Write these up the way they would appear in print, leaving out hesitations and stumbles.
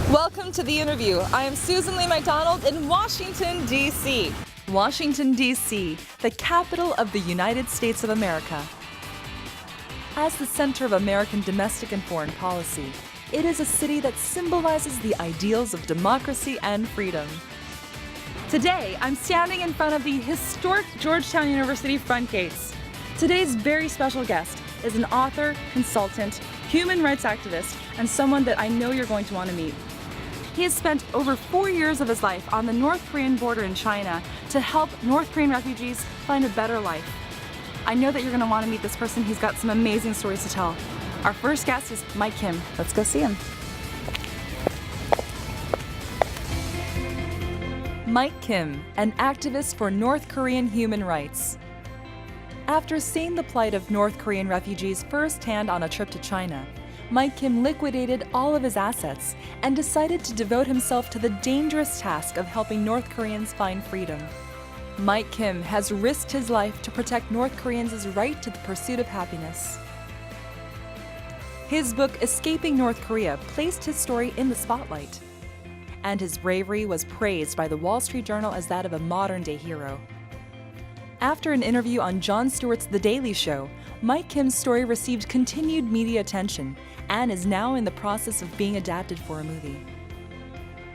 Welcome to The Interview. I am Susan Lee McDonald in Washington, D.C. Washington, D.C., the capital of the United States of America. As the center of American domestic and foreign policy, it is a city that symbolizes the ideals of democracy and freedom. Today, I'm standing in front of the historic Georgetown University front gates. Today's very special guest is an author, consultant, human rights activist, and someone that I know you're going to want to meet. He has spent over 4 years of his life on the North Korean border in China to help North Korean refugees find a better life. I know that you're going to want to meet this person. He's got some amazing stories to tell. Our first guest is Mike Kim. Let's go see him. Mike Kim, an activist for North Korean human rights. After seeing the plight of North Korean refugees firsthand on a trip to China, Mike Kim liquidated all of his assets and decided to devote himself to the dangerous task of helping North Koreans find freedom. Mike Kim has risked his life to protect North Koreans' right to the pursuit of happiness. His book, Escaping North Korea, placed his story in the spotlight. And his bravery was praised by the Wall Street Journal as that of a modern-day hero. After an interview on Jon Stewart's The Daily Show, Mike Kim's story received continued media attention and is now in the process of being adapted for a movie.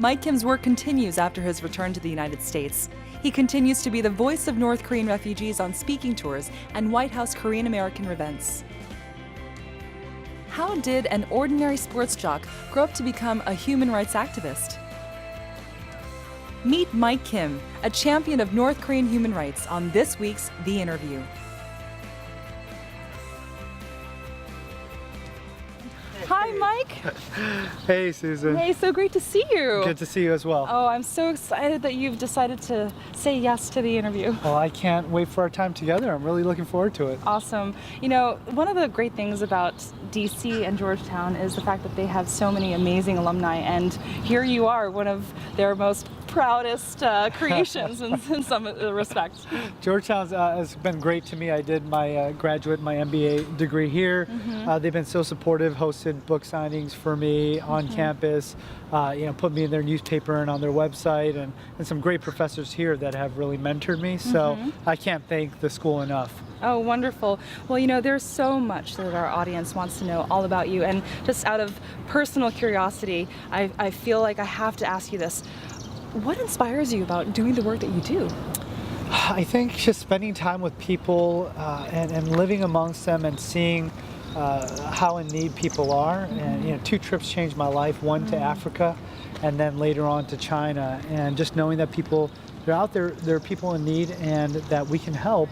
Mike Kim's work continues after his return to the United States. He continues to be the voice of North Korean refugees on speaking tours and White House Korean American events. How did an ordinary sports jock grow up to become a human rights activist? Meet Mike Kim, a champion of North Korean human rights, on this week's The Interview. Hi, Mike. Hey, Susan. Hey, so great to see you. Good to see you as well. Oh, I'm so excited that you've decided to say yes to the interview. Well, I can't wait for our time together. I'm really looking forward to it. Awesome. You know, one of the great things about DC and Georgetown is the fact that they have so many amazing alumni, and here you are, one of their most proudest creations in some respects. Georgetown has been great to me. I did my graduate, my MBA degree here. They've been so supportive, hosted book signings for me on campus, put me in their newspaper and on their website, and some great professors here that have really mentored me. So I can't thank the school enough. Oh, wonderful. Well, you know, there's so much that our audience wants to know all about you, and just out of personal curiosity, I feel like I have to ask you this. What inspires you about doing the work that you do? I think just spending time with people and living amongst them and seeing how in need people are. And 2 trips changed my life, one to Africa and then later on to China. And just knowing that they're out there, there are people in need and that we can help,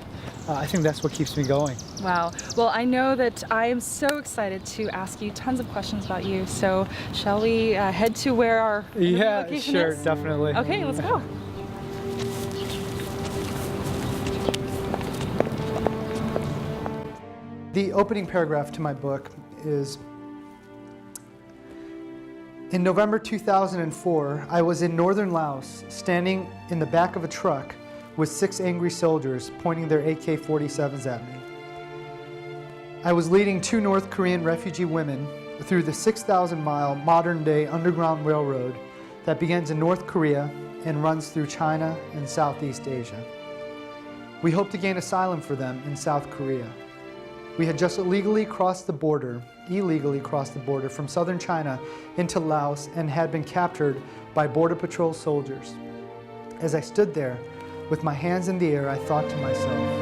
I think that's what keeps me going. Wow. Well, I know that I am so excited to ask you tons of questions about you. So shall we head to where our location sure, is? definitely. Okay, let's go. The opening paragraph to my book is, in November 2004, I was in northern Laos, standing in the back of a truck with 6 angry soldiers pointing their AK-47s at me. I was leading 2 North Korean refugee women through the 6,000-mile modern-day underground railroad that begins in North Korea and runs through China and Southeast Asia. We hoped to gain asylum for them in South Korea. We had just illegally crossed the border from southern China into Laos and had been captured by Border Patrol soldiers. As I stood there, with my hands in the air, I thought to myself,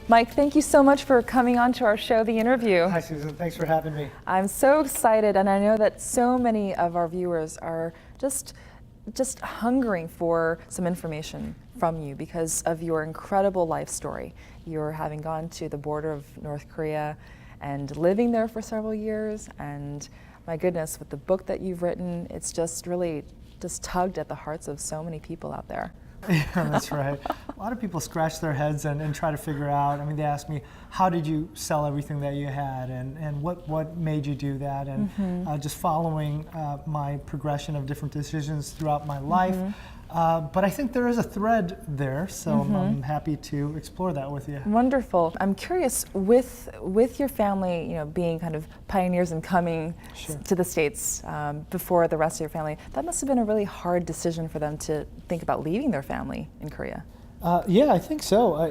Mike, thank you so much for coming on to our show, The Interview. Hi, Susan. Thanks for having me. I'm so excited, and I know that so many of our viewers are just hungering for some information from you because of your incredible life story. You're having gone to the border of North Korea and living there for several years, and my goodness, with the book that you've written, it's just really just tugged at the hearts of so many people out there. Yeah, that's right. A lot of people scratch their heads and try to figure out. I mean, they ask me, how did you sell everything that you had, and what made you do that? And just following my progression of different decisions throughout my life. But I think there is a thread there, so I'm happy to explore that with you. Wonderful. I'm curious, with your family, being kind of pioneers and coming to the States before the rest of your family, that must have been a really hard decision for them to think about leaving their family in Korea. Yeah, I think so. I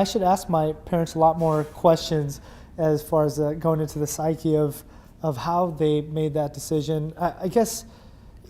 should ask my parents a lot more questions as far as going into the psyche of how they made that decision. I guess,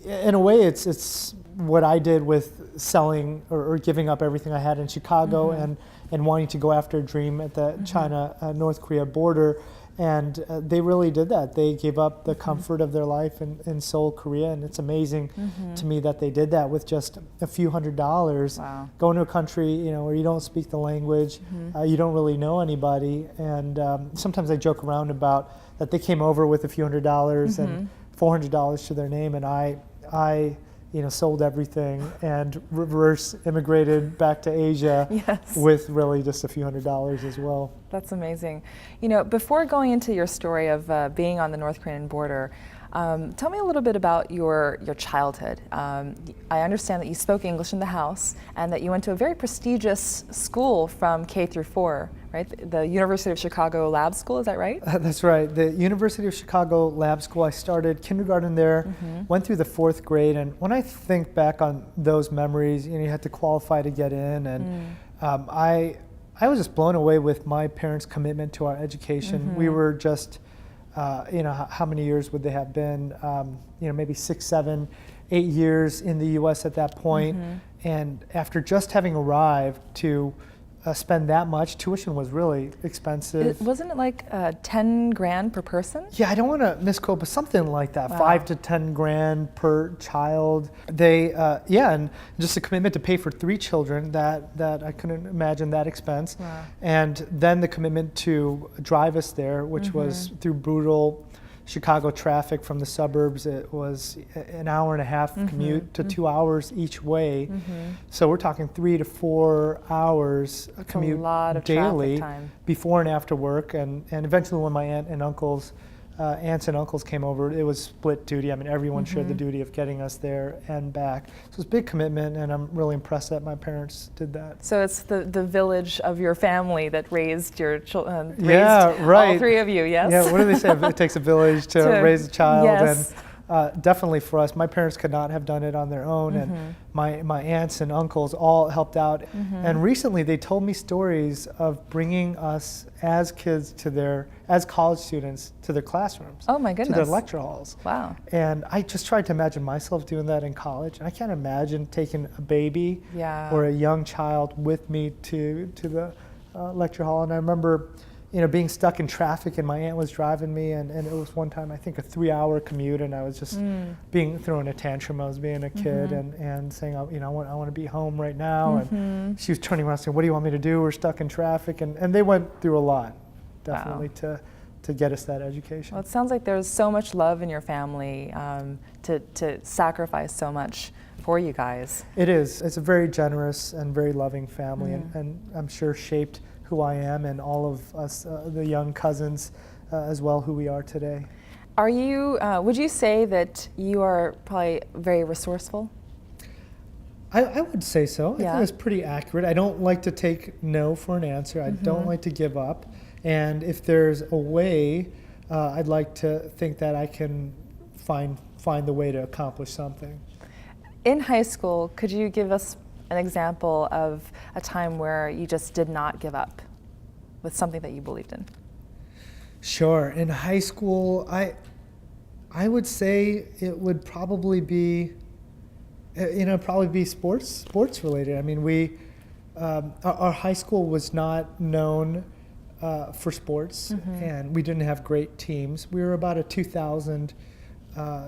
in a way, it's what I did with selling or giving up everything I had in Chicago and wanting to go after a dream at the China-North Korea border. And they really did that. They gave up the comfort of their life in Seoul, Korea, and it's amazing to me that they did that with just a few $100s. Wow. Going to a country where you don't speak the language, you don't really know anybody, and sometimes I joke around about that they came over with a few $100s and $400 to their name, and I sold everything and reverse immigrated back to Asia with really just a few $100s as well. That's amazing. Before going into your story of being on the North Korean border, tell me a little bit about your childhood. I understand that you spoke English in the house and that you went to a very prestigious school from K through 4, right? The University of Chicago Lab School, is that right? That's right. The University of Chicago Lab School, I started kindergarten there, went through the 4th grade, and when I think back on those memories, you had to qualify to get in, and I was just blown away with my parents' commitment to our education. We were just how many years would they have been? Maybe 6, 7, 8 years in the U.S. at that point. And after just having arrived to spend that much, tuition was really expensive. Wasn't it like 10 grand per person? Yeah, I don't want to misquote, but something like that, Wow. 5 to 10 grand per child. They, and just a commitment to pay for 3 children, that I couldn't imagine that expense. Wow. And then the commitment to drive us there, which was through brutal Chicago traffic from the suburbs. It was an hour and a half commute to 2 hours each way. So we're talking 3 to 4 hours commute a lot of daily traffic time. before and after work. And eventually when my aunts and uncles came over, it was split duty. I mean, everyone shared the duty of getting us there and back. So it's a big commitment, and I'm really impressed that my parents did that. So it's the village of your family that raised your children, Yeah, right. all 3 of you, yes? Yeah, what do they say? It takes a village to raise a child. Yes. And definitely for us, my parents could not have done it on their own, and my aunts and uncles all helped out. And recently they told me stories of bringing us as kids as college students to their classrooms. Oh my goodness. To their lecture halls. Wow. And I just tried to imagine myself doing that in college. And I can't imagine taking a baby or a young child with me to the lecture hall. And I remember being stuck in traffic, and my aunt was driving me, and it was one time, I think, a 3-hour commute, and I was just throwing a tantrum. I was being a kid and saying, I want to be home right now. And she was turning around saying, what do you want me to do? We're stuck in traffic. And they went through a lot, definitely, to get us that education. Well, it sounds like there's so much love in your family to sacrifice so much for you guys. It is. It's a very generous and very loving family, and I'm sure shaped who I am and all of us, the young cousins, as well, who we are today. Are you, would you say that you are probably very resourceful? I would say so. I think that's pretty accurate. I don't like to take no for an answer. I don't like to give up. And if there's a way, I'd like to think that I can find the way to accomplish something. In high school, could you give us an example of a time where you just did not give up with something that you believed in? Sure. In high school, I would say it would probably be, sports related. I mean, our high school was not known for sports, and we didn't have great teams. We were about a 2,000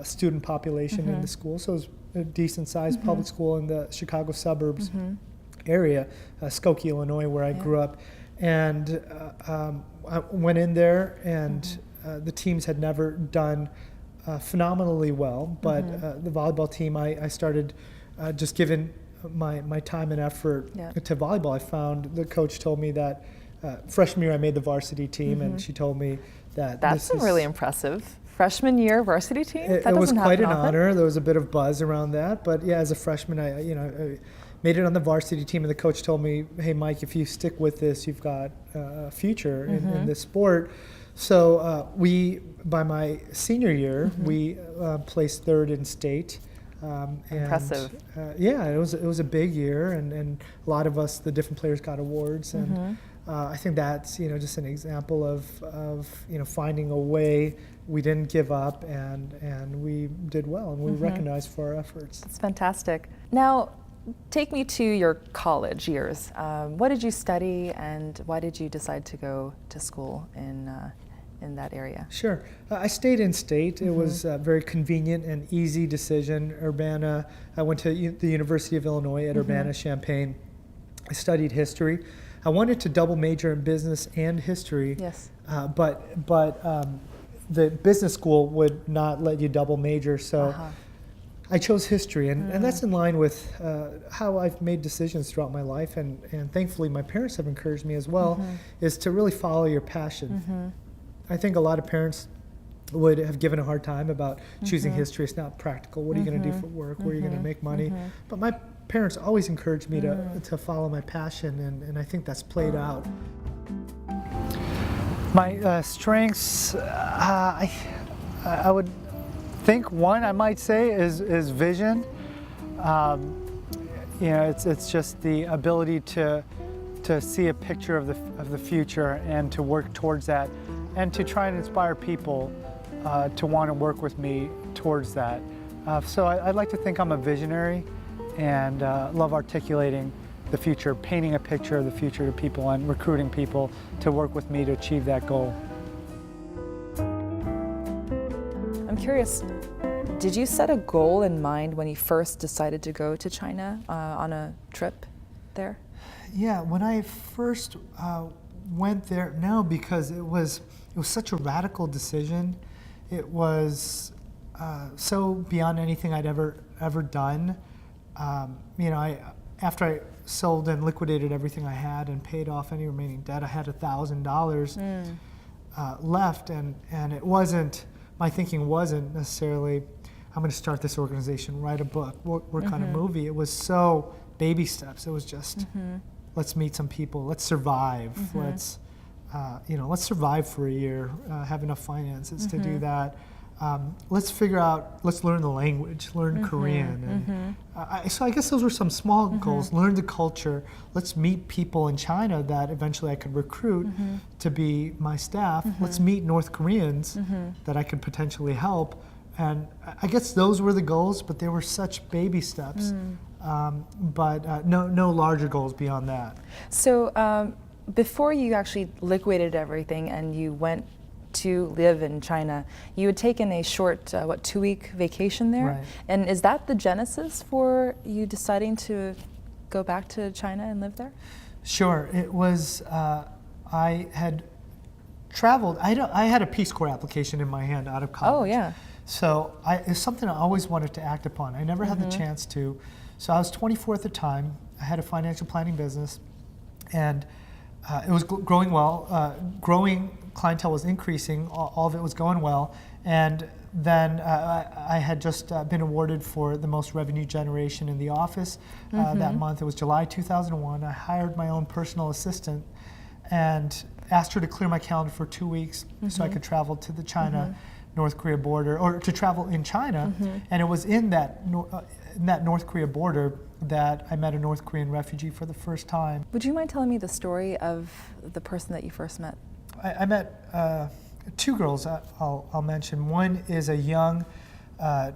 student population in the school, so it was a decent-sized public school in the Chicago suburbs area, Skokie, Illinois, where I grew up. And I went in there, and the teams had never done phenomenally well, but the volleyball team, I started just giving my time and effort to volleyball. I found the coach told me that freshman year I made the varsity team, and she told me that that's really impressive. Freshman year varsity team? It was quite an honor. There was a bit of buzz around that, but yeah, as a freshman, I made it on the varsity team, and the coach told me, "Hey, Mike, if you stick with this, you've got a future in this sport." So by my senior year, we placed third in state. Impressive. Yeah, it was a big year, and a lot of us, the different players, got awards, and I think that's just an example of finding a way. We didn't give up, and we did well, and we were recognized for our efforts. That's fantastic. Now, take me to your college years. What did you study, and why did you decide to go to school in that area? Sure. I stayed in state. It was a very convenient and easy decision. Urbana, I went to the University of Illinois at Urbana-Champaign. I studied history. I wanted to double major in business and history, but the business school would not let you double major, so I chose history, and that's in line with how I've made decisions throughout my life, and thankfully my parents have encouraged me as well, is to really follow your passion. I think a lot of parents would have given a hard time about choosing history. It's not practical. What are you going to do for work? Where are you going to make money? But my parents always encouraged me to follow my passion, and I think that's played out. My strengths, I would think one I might say is vision. It's just the ability to see a picture of the future and to work towards that, and to try and inspire people to want to work with me towards that. So I'd like to think I'm a visionary, and love articulating the future, painting a picture of the future to people, and recruiting people to work with me to achieve that goal. I'm curious, did you set a goal in mind when you first decided to go to China on a trip there? Yeah, when I first went there, no, because it was such a radical decision. It was so beyond anything I'd ever done. After I sold and liquidated everything I had and paid off any remaining debt, I had $1,000 left, and it wasn't, my thinking wasn't necessarily, I'm going to start this organization, write a book, work on a movie. It was so baby steps. It was just, let's meet some people, let's survive, let's survive for a year, have enough finances to do that. Let's learn the language, learn Korean. And so I guess those were some small goals. Learn the culture. Let's meet people in China that eventually I could recruit to be my staff. Let's meet North Koreans that I could potentially help. And I guess those were the goals, but they were such baby steps. But no larger goals beyond that. So before you actually liquidated everything and you went to live in China, you had taken a short, 2-week vacation there? Right. And is that the genesis for you deciding to go back to China and live there? Sure. It was, I had traveled, I had a Peace Corps application in my hand out of college. Oh, yeah. So it's something I always wanted to act upon. I never had the chance to. So I was 24 at the time. I had a financial planning business, and it was growing well. Growing clientele was increasing. All of it was going well. And then I had just been awarded for the most revenue generation in the office that month. It was July 2001. I hired my own personal assistant and asked her to clear my calendar for 2 weeks so I could travel to the China-North Korea border, or to travel in China. And it was in that North Korea border that I met a North Korean refugee for the first time. Would you mind telling me the story of the person that you first met? I met 2 girls I'll mention. One is a young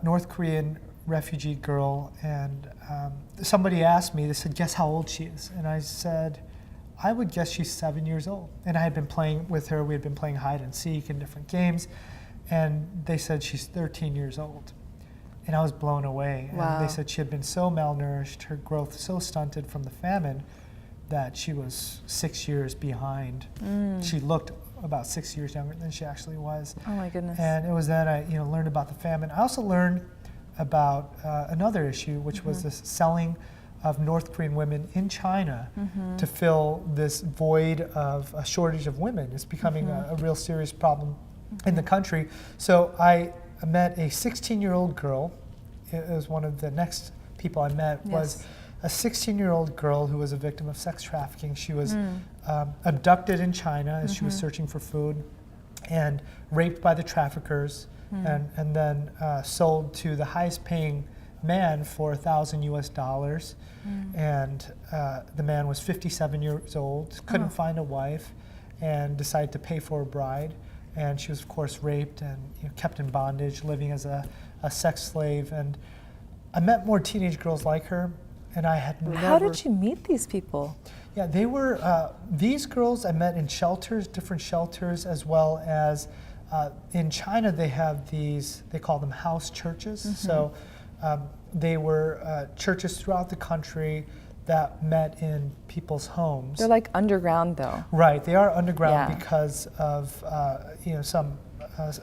North Korean refugee girl, and somebody asked me, they said, guess how old she is? And I said, I would guess she's 7 years old. And I had been playing with her, we had been playing hide and seek in different games, and they said she's 13 years old. And I was blown away. Wow. And they said she had been so malnourished, her growth so stunted from the famine, that she was 6 years behind. She looked about 6 years younger than she actually was. Oh my goodness. And it was then I learned about the famine. I also learned about another issue, which was this selling of North Korean women in China to fill this void of a shortage of women. It's becoming a real serious problem in the country. So I met a 16-year-old girl. It was one of the next people I met was a 16-year-old girl who was a victim of sex trafficking. She was abducted in China as she was searching for food and raped by the traffickers and then sold to the highest paying man for $1,000 US. And the man was 57 years old, couldn't find a wife, and decided to pay for a bride. And she was, of course, raped and kept in bondage, living as a sex slave. And I met more teenage girls like her, and I had never... How did you meet these people? Yeah, they were, these girls I met in shelters, different shelters, as well as in China they have these, they call them house churches. So they were churches throughout the country that met in people's homes. They're like underground, though. Right, they are underground because of some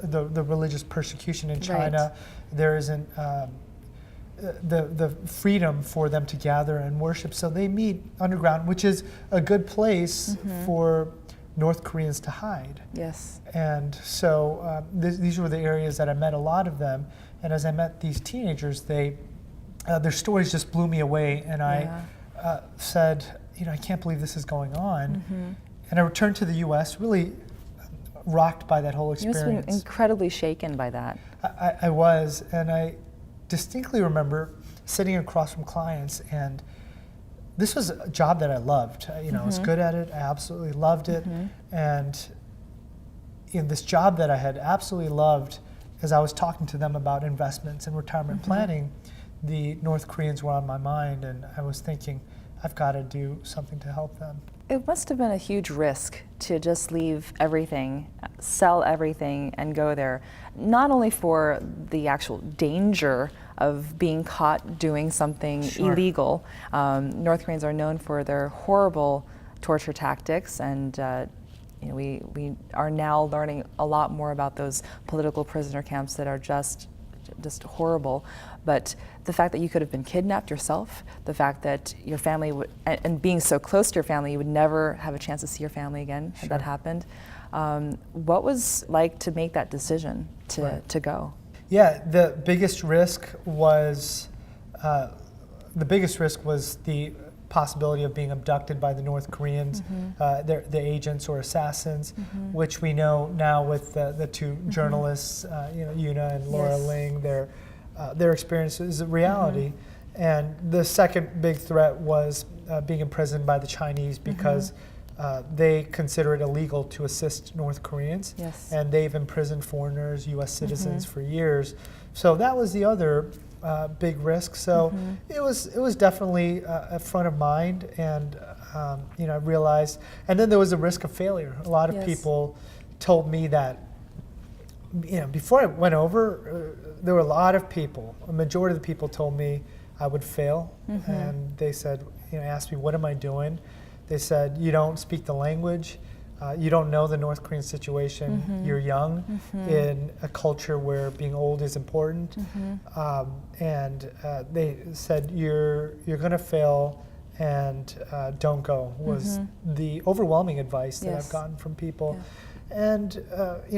the religious persecution in China. There isn't the freedom for them to gather and worship, so they meet underground, which is a good place for North Koreans to hide. Yes. And so these were the areas that I met a lot of them. And as I met these teenagers, their stories just blew me away, and I said, I can't believe this is going on. And I returned to the U.S. really rocked by that whole experience. You must have been incredibly shaken by that. I was, and I distinctly remember sitting across from clients, and this was a job that I loved. I was good at it. I absolutely loved it. And in this job that I had absolutely loved, as I was talking to them about investments and retirement planning, the North Koreans were on my mind, and I was thinking, I've got to do something to help them. It must have been a huge risk to just leave everything, sell everything, and go there. Not only for the actual danger of being caught doing something illegal. North Koreans are known for their horrible torture tactics, and we are now learning a lot more about those political prisoner camps that are just horrible. But the fact that you could have been kidnapped yourself, the fact that your family would, and being so close to your family, you would never have a chance to see your family again had that happened. What was like to make that decision to go? Yeah, the biggest risk was the possibility of being abducted by the North Koreans, the agents or assassins, which we know now with the two journalists, Yuna and Laura Ling, their experience is a reality. And the second big threat was being imprisoned by the Chinese because they consider it illegal to assist North Koreans, and they've imprisoned foreigners, U.S. citizens for years. So that was the other big risk. So it was definitely a front of mind, and I realized. And then there was a risk of failure. A lot of people told me that. Before I went over, there were a lot of people. A majority of the people told me I would fail, and they said, asked me, "What am I doing?" They said, "You don't speak the language. You don't know the North Korean situation. You're young in a culture where being old is important." And they said, "You're going to fail, and don't go." Was the overwhelming advice that I've gotten from people. And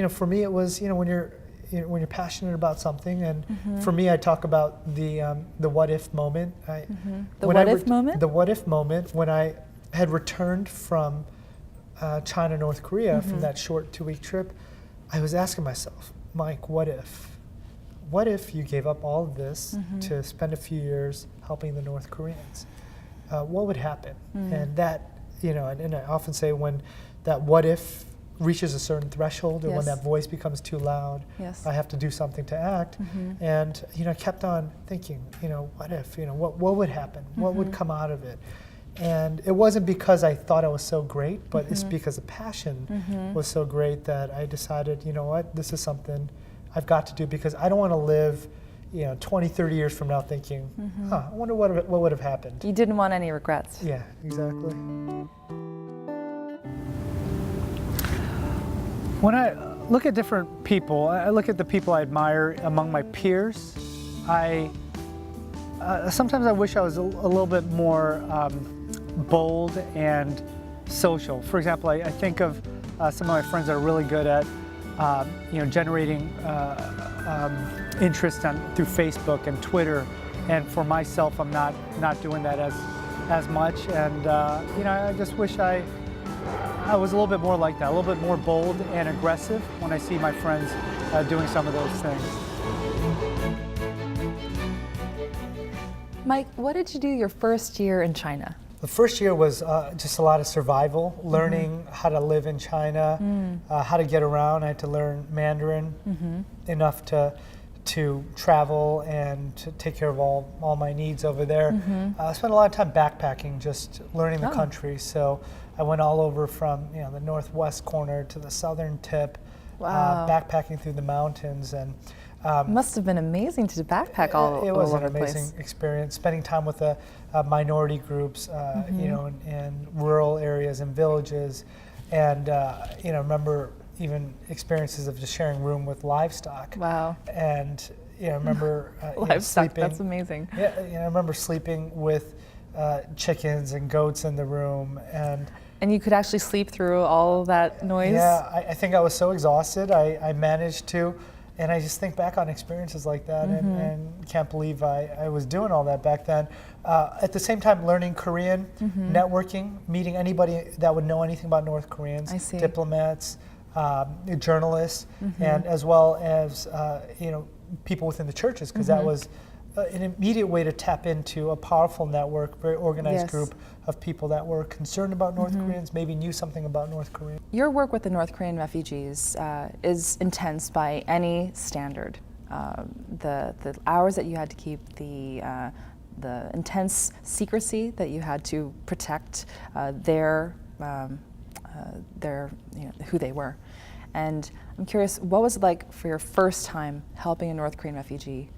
for me, it was when you're passionate about something, and for me, I talk about the what if moment. The what if moment when I had returned from China, North Korea, from that short 2-week trip. I was asking myself, Mike, what if? What if you gave up all of this to spend a few years helping the North Koreans? What would happen? And that, and I often say when that what if reaches a certain threshold, or when that voice becomes too loud, I have to do something to act. And I kept on thinking, what if? What would happen? What would come out of it? And it wasn't because I thought I was so great, but it's because the passion was so great that I decided, this is something I've got to do, because I don't want to live 20, 30 years from now thinking, I wonder what would have happened. You didn't want any regrets. Yeah, exactly. When I look at different people, I look at the people I admire among my peers. Sometimes I wish I was a little bit more bold and social. For example, I think of some of my friends that are really good at generating interest through Facebook and Twitter. And for myself, I'm not doing that as much. And I just wish I was a little bit more like that, a little bit more bold and aggressive when I see my friends doing some of those things. Mike, what did you do your first year in China? The first year was just a lot of survival, learning how to live in China, how to get around. I had to learn Mandarin enough to travel and to take care of all my needs over there. I spent a lot of time backpacking, just learning the country. So I went all over from the northwest corner to the southern tip, backpacking through the mountains. And must have been amazing to backpack all over the place. It was an amazing experience, spending time with the minority groups, in rural areas and villages, and remember even experiences of just sharing room with livestock. Wow! And remember livestock. Sleeping. That's amazing. Yeah, I remember sleeping with chickens and goats in the room, and you could actually sleep through all that noise. Yeah, I think I was so exhausted. I managed to. And I just think back on experiences like that and can't believe I was doing all that back then. At the same time, learning Korean, networking, meeting anybody that would know anything about North Koreans, diplomats, journalists, and as well as people within the churches, because that was an immediate way to tap into a powerful network, very organized group of people that were concerned about North Koreans, maybe knew something about North Korea. Your work with the North Korean refugees is intense by any standard. The hours that you had to keep, the intense secrecy that you had to protect their who they were. And I'm curious, what was it like for your first time helping a North Korean refugee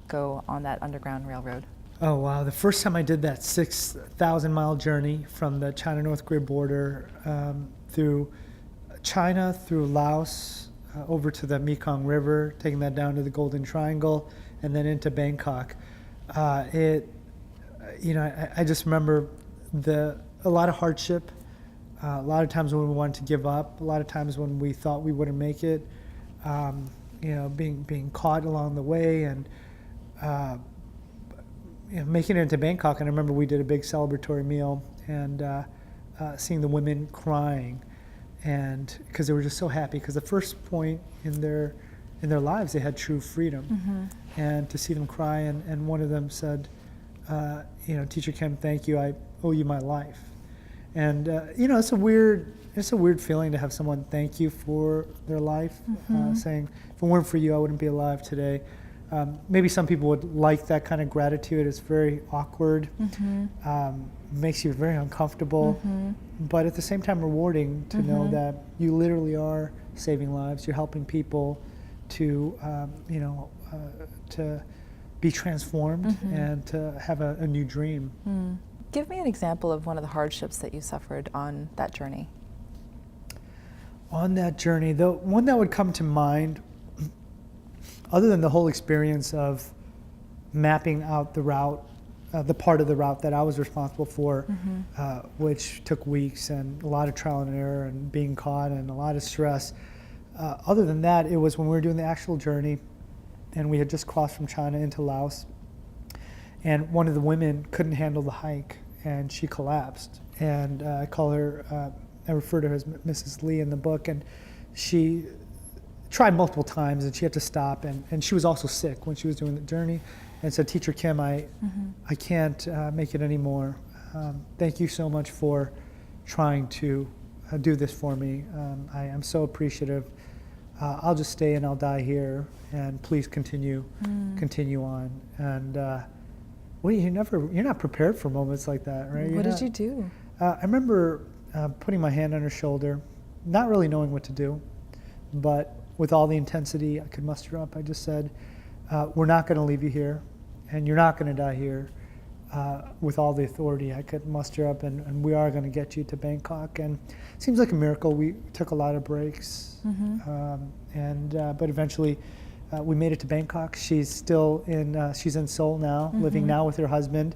go on that Underground Railroad? Oh wow, the first time I did that 6,000-mile journey from the China-North Korea border through China, through Laos, over to the Mekong River, taking that down to the Golden Triangle, and then into Bangkok. I just remember a lot of hardship, a lot of times when we wanted to give up, a lot of times when we thought we wouldn't make it, being caught along the way, and making it into Bangkok. And I remember we did a big celebratory meal, and seeing the women crying, and because they were just so happy, because the first point in their lives they had true freedom, and to see them cry, and one of them said, Teacher Kim, thank you, I owe you my life. And it's a weird feeling to have someone thank you for their life, saying, if it weren't for you, I wouldn't be alive today. Maybe some people would like that kind of gratitude. It's very awkward, makes you very uncomfortable, but at the same time rewarding to know that you literally are saving lives. You're helping people to, to be transformed and to have a new dream. Give me an example of one of the hardships that you suffered on that journey. On that journey, the one that would come to mind, other than the whole experience of mapping out the route, the part of the route that I was responsible for, which took weeks and a lot of trial and error and being caught and a lot of stress. Other than that, it was when we were doing the actual journey, and we had just crossed from China into Laos, and one of the women couldn't handle the hike, and she collapsed. And I call her, I refer to her as Mrs. Lee in the book, and she tried multiple times, and she had to stop, and she was also sick when she was doing the journey, and said, Teacher Kim, I can't make it anymore. Thank you so much for trying to do this for me. I am so appreciative. I'll just stay and I'll die here, and please continue on. And you're not prepared for moments like that, right? What did you do? I remember putting my hand on her shoulder, not really knowing what to do, but with all the intensity I could muster up, I just said, we're not going to leave you here, and you're not going to die here. with all the authority I could muster up, and we are going to get you to Bangkok. And it seems like a miracle. We took a lot of breaks, but eventually we made it to Bangkok. She's still she's in Seoul now, living now with her husband.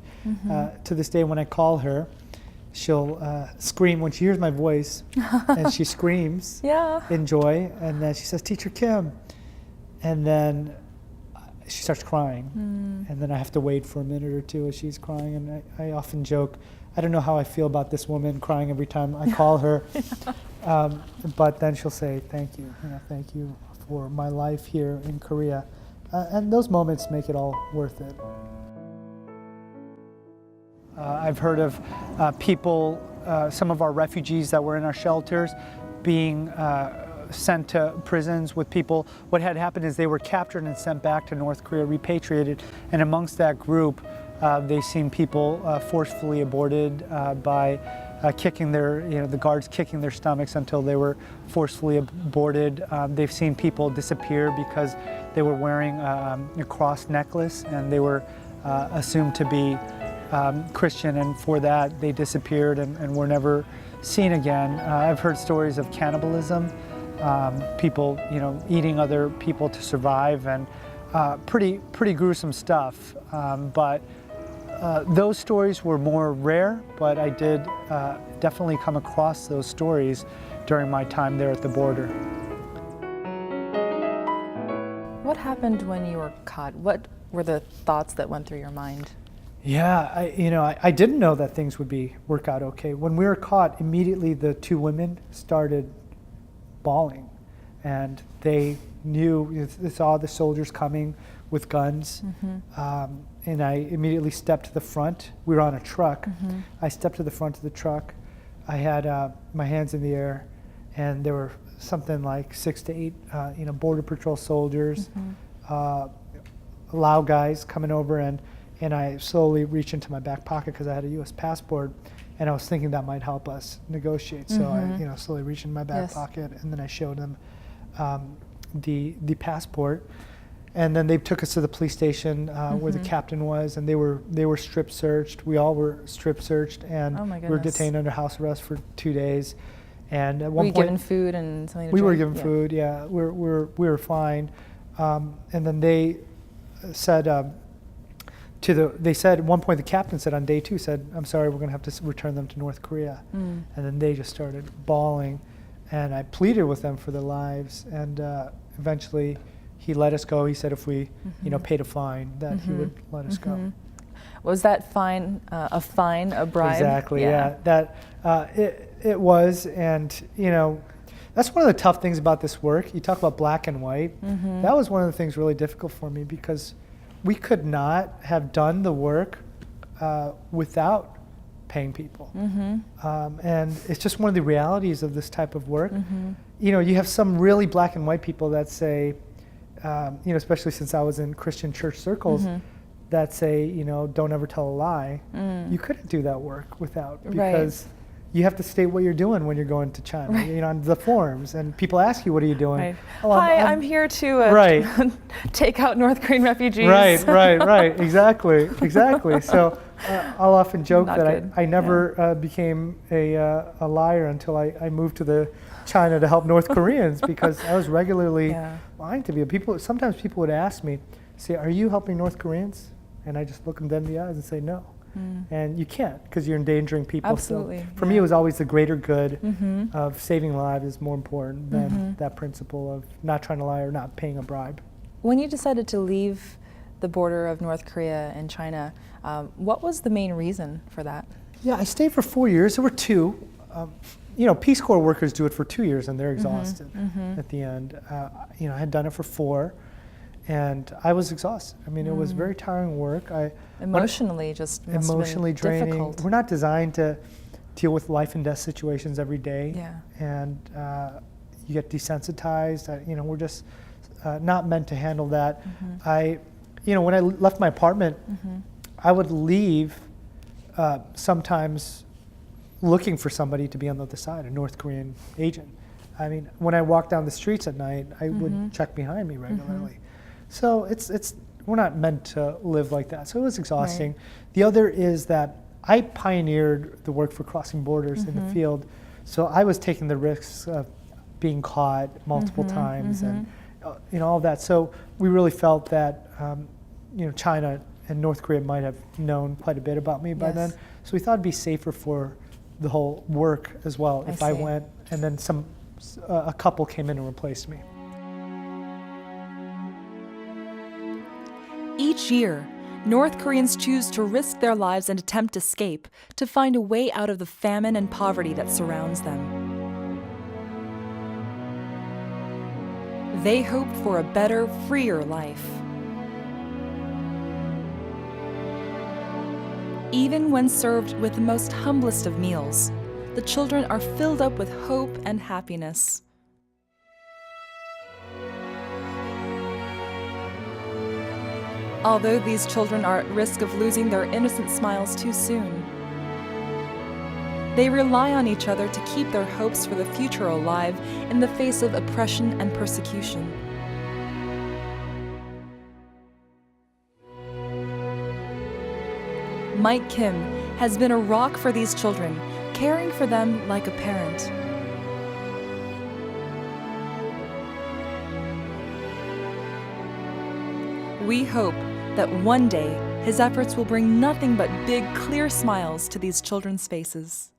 To this day, when I call her, she'll scream when she hears my voice, and she screams in joy, and then she says, "Teacher Kim," and then she starts crying, and then I have to wait for a minute or two as she's crying, and I often joke, I don't know how I feel about this woman crying every time I call her, but then she'll say, thank you for my life here in Korea, and those moments make it all worth it. I've heard of people, some of our refugees that were in our shelters being sent to prisons with people. What had happened is they were captured and sent back to North Korea, repatriated, and amongst that group, they've seen people forcefully aborted by kicking the guards kicking their stomachs until they were forcefully aborted. They've seen people disappear because they were wearing a cross necklace and they were assumed to be Christian, and for that they disappeared and were never seen again. I've heard stories of cannibalism, people eating other people to survive, and pretty gruesome stuff. But those stories were more rare, but I did definitely come across those stories during my time there at the border. What happened when you were caught? What were the thoughts that went through your mind? Yeah, I didn't know that things would work out okay. When we were caught, immediately the two women started bawling, and they they saw the soldiers coming with guns, and I immediately stepped to the front. We were on a truck. I stepped to the front of the truck. I had my hands in the air, and there were something like 6 to 8 Border Patrol soldiers, Lao guys coming over, and I slowly reached into my back pocket because I had a U.S. passport, and I was thinking that might help us negotiate. So I slowly reached in my back pocket, and then I showed them the passport, and then they took us to the police station where the captain was, and they were strip searched. We all were strip searched, and we were detained under house arrest for 2 days. And at one point, were you given food and something to we drink? were given food. Yeah, we were fine. And then they said. They said at one point, the captain said on day 2, "I'm sorry, we're going to have to return them to North Korea." And then they just started bawling, and I pleaded with them for their lives, and eventually he let us go. He said if we paid a fine, that he would let us go. Was that fine a bribe? Exactly, yeah. That it was, and that's one of the tough things about this work. You talk about black and white. That was one of the things really difficult for me, because we could not have done the work without paying people. And it's just one of the realities of this type of work. You have some really black and white people that say, especially since I was in Christian church circles, that say, don't ever tell a lie. You couldn't do that work without, because you have to state what you're doing when you're going to China, on the forms, and people ask you, what are you doing? Right. Oh, Hi, I'm here to take out North Korean refugees. Right, exactly. So I'll often joke that I never became a liar until I moved to China to help North Koreans, because I was regularly lying to people. Sometimes people would ask me, say, "Are you helping North Koreans?" And I just look them dead in the eyes and say, "No." And you can't, because you're endangering people. Absolutely. So for me, it was always the greater good of saving lives is more important than that principle of not trying to lie or not paying a bribe. When you decided to leave the border of North Korea and China, what was the main reason for that? Yeah, I stayed for 4 years. There were 2. Peace Corps workers do it for 2 years, and they're exhausted at the end. I had done it for 4. And I was exhausted. I mean, it was very tiring work. Emotionally emotionally draining. Difficult. We're not designed to deal with life and death situations every day. Yeah. And you get desensitized. We're just not meant to handle that. When I left my apartment, I would leave sometimes looking for somebody to be on the other side, a North Korean agent. I mean, when I walked down the streets at night, I would check behind me regularly. So it's we're not meant to live like that. So it was exhausting. The other is that I pioneered the work for Crossing Borders in the field. So I was taking the risks of being caught multiple times and all of that. So we really felt that China and North Korea might have known quite a bit about me by then. So we thought it'd be safer for the whole work as well if I went and then a couple came in and replaced me. Each year, North Koreans choose to risk their lives and attempt escape to find a way out of the famine and poverty that surrounds them. They hope for a better, freer life. Even when served with the most humblest of meals, the children are filled up with hope and happiness. Although these children are at risk of losing their innocent smiles too soon, they rely on each other to keep their hopes for the future alive in the face of oppression and persecution. Mike Kim has been a rock for these children, caring for them like a parent. We hope that one day his efforts will bring nothing but big, clear smiles to these children's faces.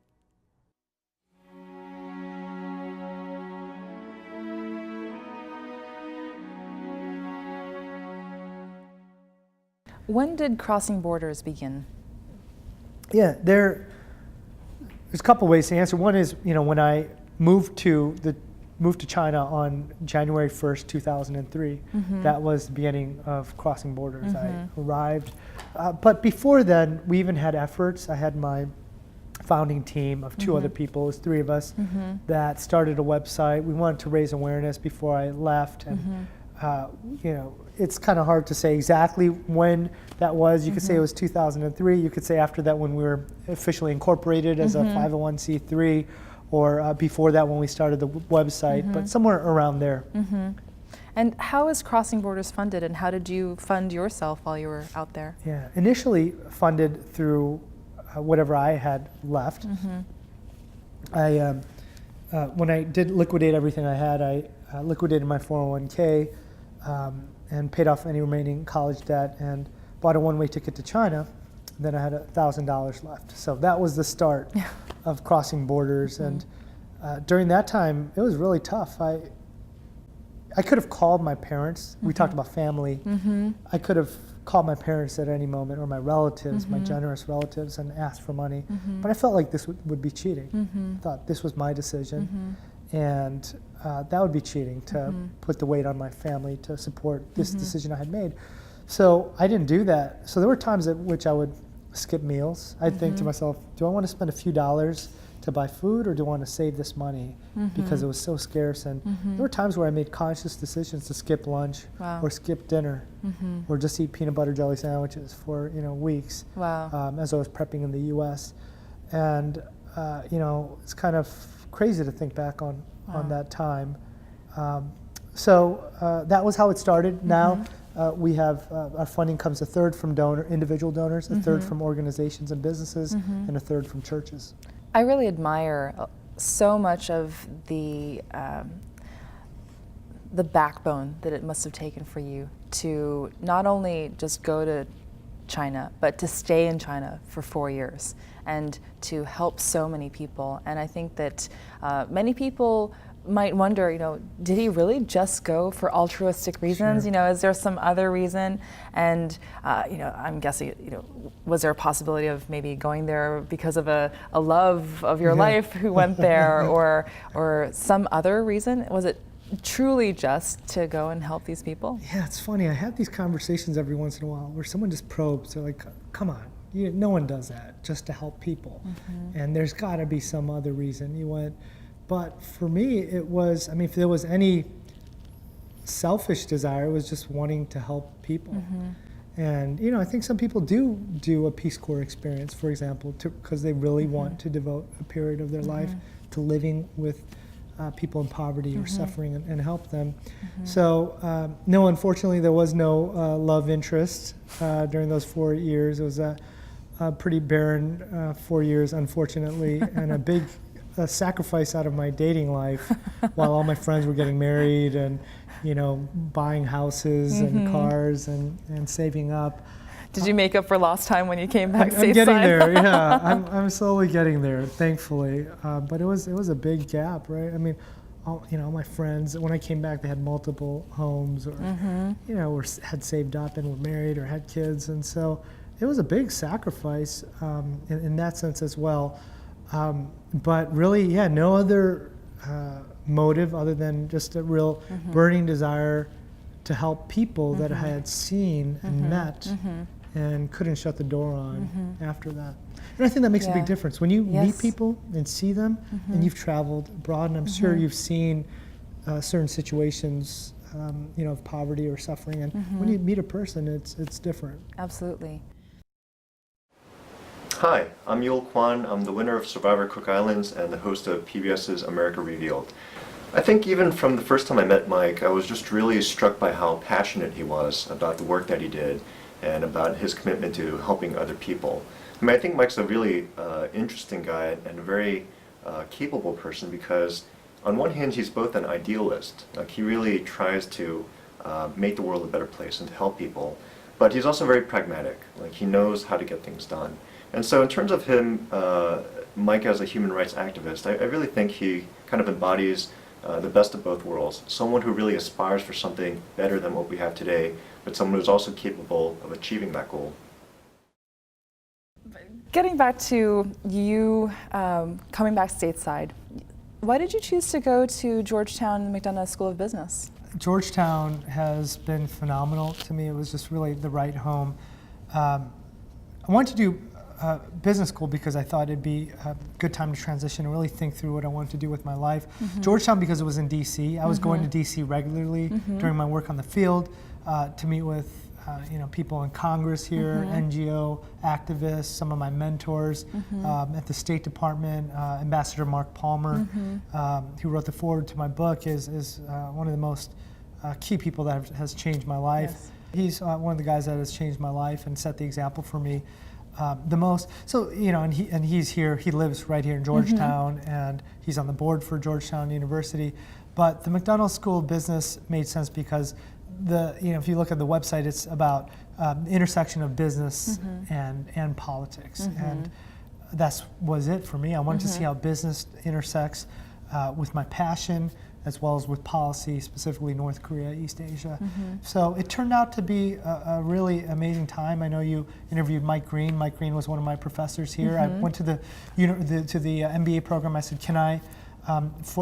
When did Crossing Borders begin? Yeah, there's a couple ways to answer. One is, when I moved to China on January 1st, 2003. That was the beginning of Crossing Borders. I arrived. But before then, we even had efforts. I had my founding team of two other people, it was three of us, that started a website. We wanted to raise awareness before I left. And, it's kind of hard to say exactly when that was. You could say it was 2003. You could say after that when we were officially incorporated as a 501c3. Or before that when we started the website, but somewhere around there. And how is Crossing Borders funded, and how did you fund yourself while you were out there? Yeah, initially funded through whatever I had left. When I did liquidate everything I had, I liquidated my 401k and paid off any remaining college debt and bought a one-way ticket to China. Then I had $1,000 left. So that was the start of Crossing Borders. And during that time, it was really tough. I could have called my parents. We talked about family. I could have called my parents at any moment, or my relatives, my generous relatives, and asked for money. But I felt like this would be cheating. I thought this was my decision. And that would be cheating to put the weight on my family to support this decision I had made. So I didn't do that. So there were times at which I would skip meals. I'd think to myself, do I want to spend a few dollars to buy food, or do I want to save this money because it was so scarce? And there were times where I made conscious decisions to skip lunch or skip dinner or just eat peanut butter jelly sandwiches for weeks as I was prepping in the U.S. And it's kind of crazy to think back on that time. So that was how it started. Now we have our funding comes a third from individual donors, a third from organizations and businesses, and a third from churches. I really admire so much of the backbone that it must have taken for you to not only just go to China, but to stay in China for 4 years and to help so many people. And I think that many people might wonder, did he really just go for altruistic reasons? Is there some other reason? And, I'm guessing, was there a possibility of maybe going there because of a love of your life who went there, or some other reason? Was it truly just to go and help these people? Yeah, it's funny. I have these conversations every once in a while where someone just probes. They're like, come on, no one does that just to help people. And there's got to be some other reason you went. But for me, it was, if there was any selfish desire, it was just wanting to help people. And, I think some people do a Peace Corps experience, for example, because they really want to devote a period of their life to living with people in poverty or suffering and help them. So no, unfortunately, there was no love interest during those 4 years. It was a pretty barren 4 years, unfortunately, and a big sacrifice out of my dating life while all my friends were getting married and, you know, buying houses and cars and saving up. Did you make up for lost time when you came back stateside? I'm getting there, yeah. I'm slowly getting there, thankfully. But it was a big gap, right? I mean, all my friends, when I came back, they had multiple homes or, you know, had saved up and were married or had kids. And so it was a big sacrifice in that sense as well. But really, yeah, no other motive other than just a real burning desire to help people that I had seen and met and couldn't shut the door on after that. And I think that makes a big difference. When you meet people and see them, and you've traveled abroad, and I'm sure you've seen certain situations, you know, of poverty or suffering, and when you meet a person, it's different. Absolutely. Hi, I'm Yul Kwan. I'm the winner of Survivor Cook Islands and the host of PBS's America Revealed. I think even from the first time I met Mike, I was just really struck by how passionate he was about the work that he did and about his commitment to helping other people. I mean, I think Mike's a really interesting guy and a very capable person because on one hand, he's both an idealist. Like, he really tries to make the world a better place and to help people, but he's also very pragmatic. Like, he knows how to get things done. And so in terms of him, Mike as a human rights activist, I really think he kind of embodies the best of both worlds. Someone who really aspires for something better than what we have today, but someone who's also capable of achieving that goal. Getting back to you coming back stateside, why did you choose to go to Georgetown McDonough School of Business? Georgetown has been phenomenal to me. It was just really the right home. I wanted to do business school because I thought it'd be a good time to transition and really think through what I wanted to do with my life. Georgetown because it was in DC. I was going to DC regularly during my work on the field to meet with you know, people in Congress here, NGO activists, some of my mentors at the State Department. Ambassador Mark Palmer, who wrote the foreword to my book, is one of the most key people that has changed my life. Yes. He's one of the guys that has changed my life and set the example for me the most. So, you know, and he's here, he lives right here in Georgetown, and he's on the board for Georgetown University. But the McDonough School of Business made sense because if you look at the website, it's about the intersection of business and politics. And that was it for me. I wanted to see how business intersects with my passion, as well as with policy, specifically North Korea, East Asia. So it turned out to be a really amazing time. I know you interviewed Mike Green. Mike Green was one of my professors here. I went to the MBA program. I said, can I,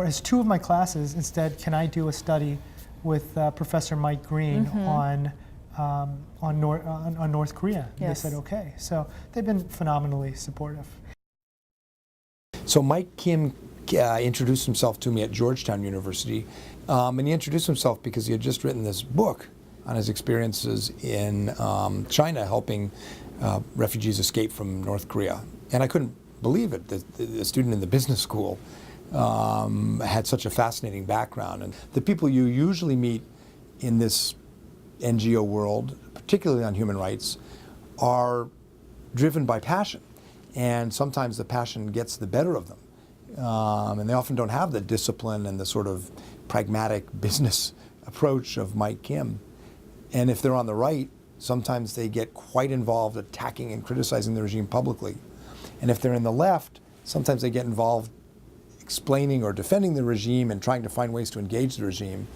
as two of my classes, instead, can I do a study with Professor Mike Green on North Korea? And they said, okay. So they've been phenomenally supportive. So Mike Kim introduced himself to me at Georgetown University, and he introduced himself because he had just written this book on his experiences in China helping refugees escape from North Korea. And I couldn't believe it. The student in the business school had such a fascinating background. And the people you usually meet in this NGO world, particularly on human rights, are driven by passion. And sometimes the passion gets the better of them. And they often don't have the discipline and the sort of pragmatic business approach of Mike Kim. And if they're on the right, sometimes they get quite involved attacking and criticizing the regime publicly. And if they're in the left, sometimes they get involved explaining or defending the regime and trying to find ways to engage the regime.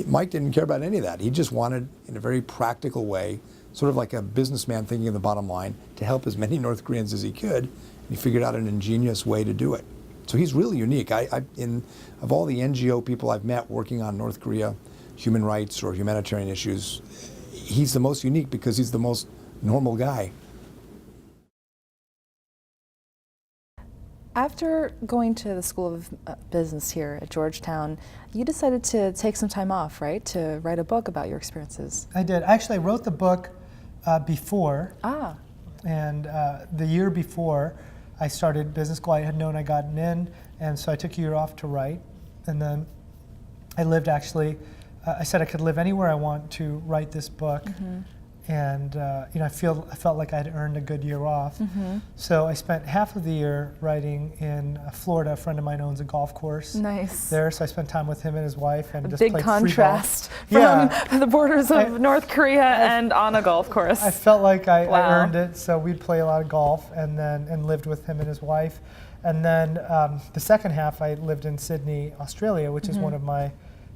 Mike didn't care about any of that. He just wanted, in a very practical way, sort of like a businessman thinking of the bottom line, to help as many North Koreans as he could. And he figured out an ingenious way to do it. So he's really unique. Of all the NGO people I've met working on North Korea human rights or humanitarian issues, he's the most unique because he's the most normal guy. After going to the School of Business here at Georgetown, you decided to take some time off, right, to write a book about your experiences. I did. Actually, I wrote the book before. And the year before I started business school, I had known I'd gotten in, and so I took a year off to write. and then I lived actually. I said I could live anywhere I want to write this book, and I felt like I'd earned a good year off. So I spent half of the year writing in Florida. A friend of mine owns a golf course. Nice. There, so I spent time with him and his wife, and just Big played contrast free golf. from the borders of North Korea and on a golf course. I felt like I Wow. earned it, so we'd play a lot of golf, and lived with him and his wife. And then the second half, I lived in Sydney, Australia, which is one of my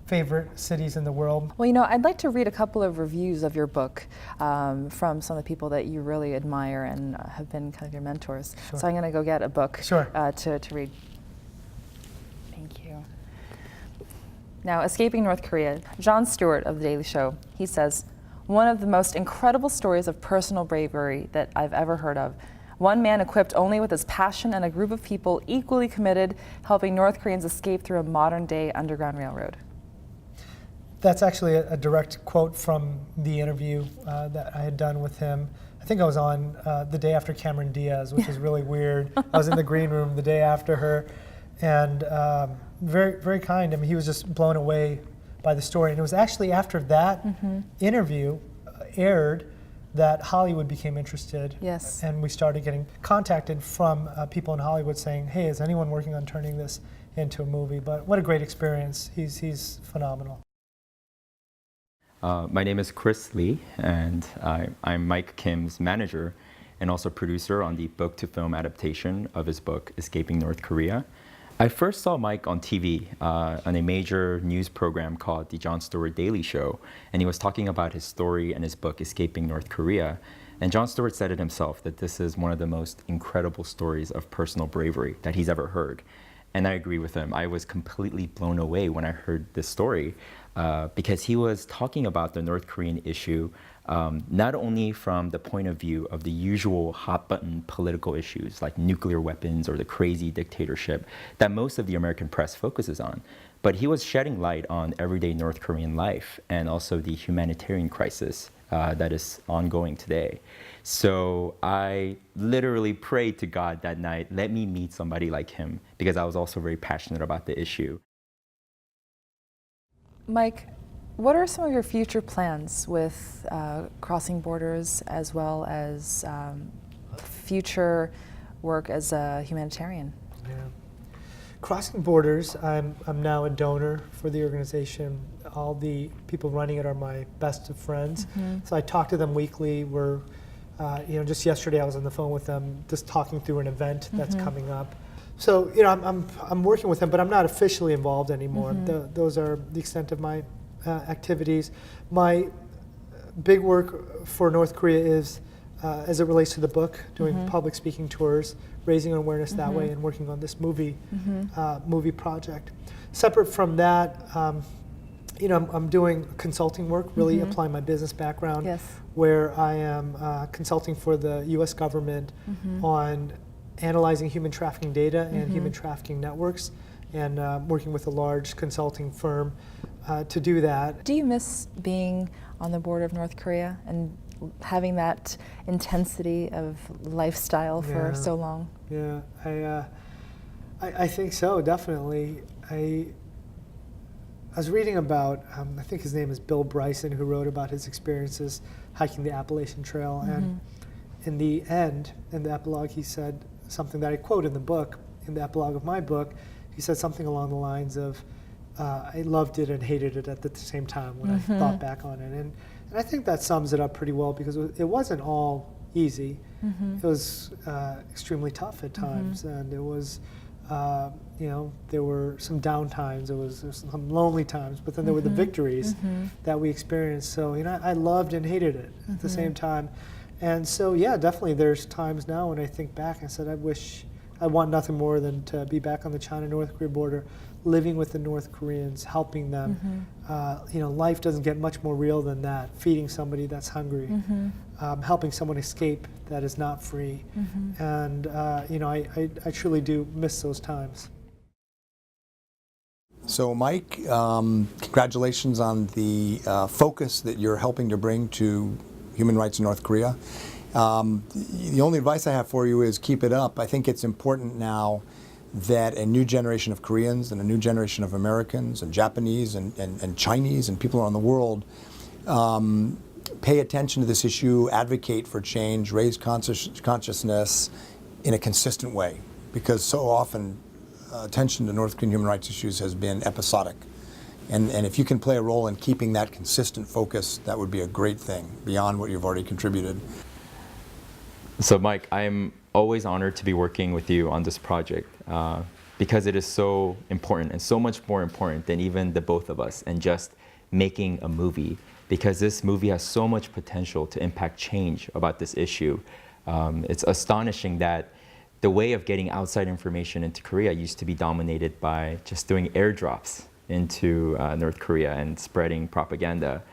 favorite cities in the world. Well, I'd like to read a couple of reviews of your book from some of the people that you really admire and have been kind of your mentors. Sure. So I'm going to go get a book Sure. to read. Thank you. Now, Escaping North Korea, Jon Stewart of The Daily Show, he says, one of the most incredible stories of personal bravery that I've ever heard of. One man equipped only with his passion and a group of people equally committed, helping North Koreans escape through a modern-day underground railroad. That's actually a direct quote from the interview that I had done with him. I think I was on the day after Cameron Diaz, which is really weird. I was in the green room the day after her, and very, very kind. I mean, he was just blown away by the story. And it was actually after that interview aired that Hollywood became interested. Yes. And we started getting contacted from people in Hollywood saying, hey, is anyone working on turning this into a movie? But what a great experience. He's phenomenal. My name is Chris Lee, and I'm Mike Kim's manager and also producer on the book-to-film adaptation of his book, Escaping North Korea. I first saw Mike on TV on a major news program called The Jon Stewart Daily Show, and he was talking about his story and his book, Escaping North Korea. And Jon Stewart said it himself, that this is one of the most incredible stories of personal bravery that he's ever heard. And I agree with him. I was completely blown away when I heard this story because he was talking about the North Korean issue not only from the point of view of the usual hot-button political issues like nuclear weapons or the crazy dictatorship that most of the American press focuses on, but he was shedding light on everyday North Korean life and also the humanitarian crisis that is ongoing today. So I literally prayed to God that night, let me meet somebody like him, because I was also very passionate about the issue. Mike, what are some of your future plans with Crossing Borders, as well as future work as a humanitarian? Yeah. Crossing Borders, I'm now a donor for the organization. All the people running it are my best of friends. So I talk to them weekly. We're, just yesterday I was on the phone with them, just talking through an event that's coming up. So, I'm working with them, but I'm not officially involved anymore. Those are the extent of my activities. My big work for North Korea is, as it relates to the book, doing public speaking tours, raising awareness that way, and working on this movie project. Separate from that, I'm doing consulting work, really applying my business background, where I am consulting for the U.S. government on analyzing human trafficking data and human trafficking networks, and working with a large consulting firm to do that. Do you miss being on the border of North Korea and having that intensity of lifestyle for so long? Yeah, I think so, definitely. I was reading about, I think his name is Bill Bryson, who wrote about his experiences hiking the Appalachian Trail, and in the end, in the epilogue, he said something that I quote in the book, in the epilogue of my book. He said something along the lines of, I loved it and hated it at the same time when I thought back on it. And I think that sums it up pretty well, because it wasn't all easy. It was extremely tough at times, and it was, there were some down times, there was some lonely times, but then there were the victories that we experienced. So, I loved and hated it at the same time. And so, yeah, definitely there's times now when I think back and said, I want nothing more than to be back on the China-North Korea border, living with the North Koreans, helping them. Life doesn't get much more real than that. Feeding somebody that's hungry, helping someone escape that is not free. And, I truly do miss those times. So Mike, congratulations on the focus that you're helping to bring to human rights in North Korea. The only advice I have for you is keep it up. I think it's important now that a new generation of Koreans and a new generation of Americans and Japanese and Chinese and people around the world pay attention to this issue, advocate for change, raise consciousness in a consistent way. Because so often attention to North Korean human rights issues has been episodic. And if you can play a role in keeping that consistent focus, that would be a great thing beyond what you've already contributed. So Mike, I'm always honored to be working with you on this project because it is so important and so much more important than even the both of us and just making a movie, because this movie has so much potential to impact change about this issue. It's astonishing that the way of getting outside information into Korea used to be dominated by just doing airdrops into North Korea and spreading propaganda.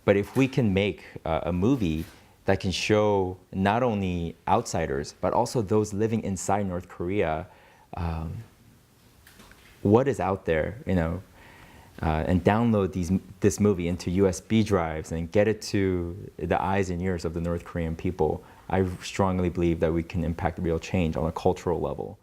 But if we can make a movie that can show not only outsiders, but also those living inside North Korea, what is out there, and download this movie into USB drives and get it to the eyes and ears of the North Korean people, I strongly believe that we can impact real change on a cultural level.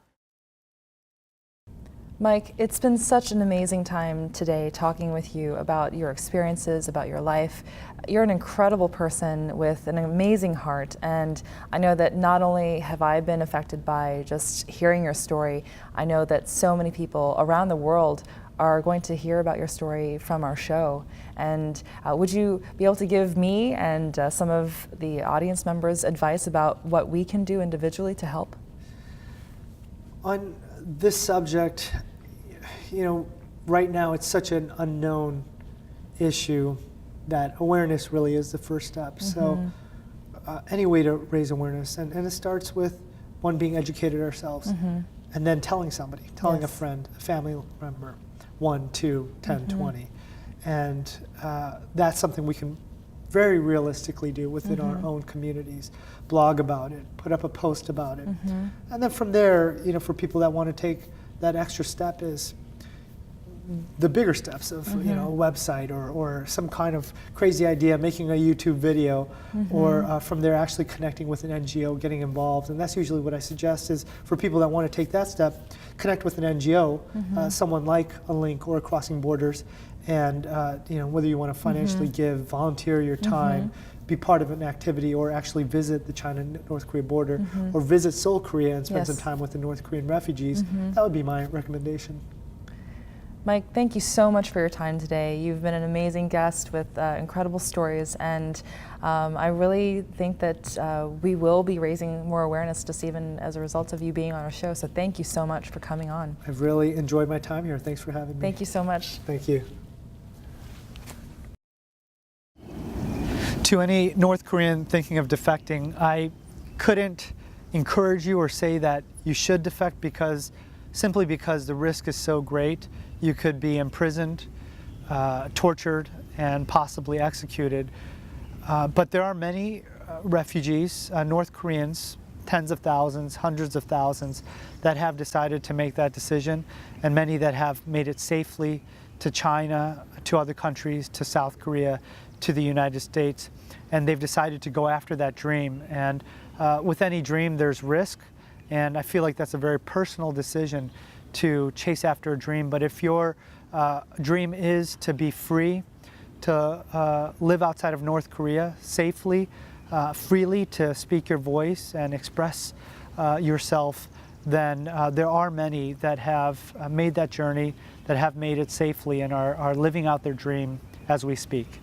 Mike, it's been such an amazing time today talking with you about your experiences, about your life. You're an incredible person with an amazing heart, and I know that not only have I been affected by just hearing your story, I know that so many people around the world are going to hear about your story from our show. And would you be able to give me and some of the audience members advice about what we can do individually to help? On this subject, right now it's such an unknown issue that awareness really is the first step. So any way to raise awareness, and it starts with one, being educated ourselves, and then telling somebody, telling a friend, a family member, 1, 2, 10, 20. And that's something we can very realistically do within our own communities. Blog about it, put up a post about it. And then from there, for people that want to take that extra step, is the bigger steps of a website or some kind of crazy idea, making a YouTube video, or from there actually connecting with an NGO, getting involved. And that's usually what I suggest, is for people that want to take that step, connect with an NGO, someone like a Link or Crossing Borders, and whether you want to financially give, volunteer your time, be part of an activity, or actually visit the China-North Korea border, or visit Seoul, Korea, and spend some time with the North Korean refugees, that would be my recommendation. Mike, thank you so much for your time today. You've been an amazing guest with incredible stories, and I really think that we will be raising more awareness just even as a result of you being on our show. So thank you so much for coming on. I've really enjoyed my time here. Thanks for having me. Thank you so much. Thank you. To any North Korean thinking of defecting, I couldn't encourage you or say that you should defect, simply because the risk is so great. You could be imprisoned, tortured, and possibly executed. But there are many refugees, North Koreans, tens of thousands, hundreds of thousands, that have decided to make that decision, and many that have made it safely to China, to other countries, to South Korea, to the United States, and they've decided to go after that dream. And with any dream, there's risk, and I feel like that's a very personal decision to chase after a dream. But if your dream is to be free, to live outside of North Korea safely, freely, to speak your voice and express yourself, then there are many that have made that journey, that have made it safely, and are living out their dream as we speak.